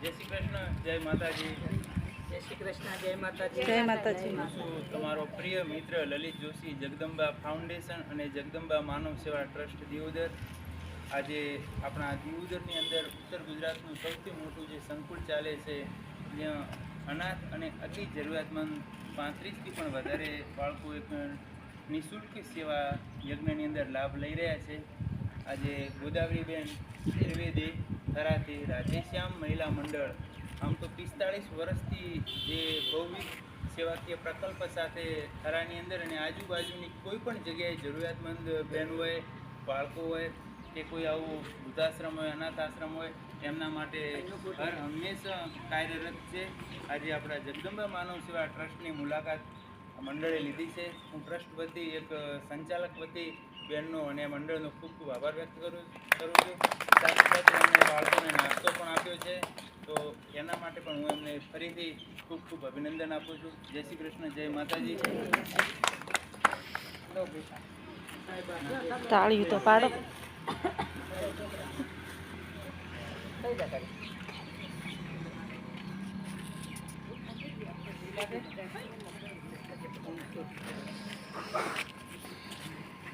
જય શ્રી કૃષ્ણ, જય માતાજી. જય શ્રી કૃષ્ણ, જય માતાજી. જય માતાજી. હું છું તમારો પ્રિય મિત્ર લલિત જોશી, જગદંબા ફાઉન્ડેશન અને જગદંબા માનવ સેવા ટ્રસ્ટ દિયોદર. આજે આપણા દિયોદરની અંદર ઉત્તર ગુજરાતનું સૌથી મોટું જે સંકુલ ચાલે છે, જ્યાં અનાથ અને અતિ જરૂરિયાતમંદ 35થી પણ વધારે બાળકો એક નિઃશુલ્ક સેવા યજ્ઞની અંદર લાભ લઈ રહ્યા છે. આજે ગોદાવરીબેન ત્રિવેદી થરાથી રાધેશ્યામ મહિલા મંડળ, આમ તો 45 વર્ષથી જે બહુવિધ સેવાકીય પ્રકલ્પ સાથે થરાની અંદર અને આજુબાજુની કોઈ પણ જગ્યાએ જરૂરિયાતમંદ બહેન હોય, બાળકો હોય કે કોઈ આવું વૃદ્ધાશ્રમ હોય, અનાથ આશ્રમ હોય, એમના માટે હર હંમેશા કાર્યરત છે. આજે આપણા જગદંબા માનવ સેવા ટ્રસ્ટની મુલાકાત મંડળે લીધી છે. હું ટ્રસ્ટ વતી એક સંચાલક વતી બહેનનો અને મંડળનો ખૂબ ખૂબ આભાર વ્યક્ત કરું છું. સાથે સાથે એમને બાળકોને નાસ્તો પણ આપ્યો છે, તો એના માટે પણ હું એમને ફરીથી ખૂબ ખૂબ અભિનંદન આપું છું. જય શ્રી કૃષ્ણ, જય માતાજી. તાળીયું તો પાડો. Thank you.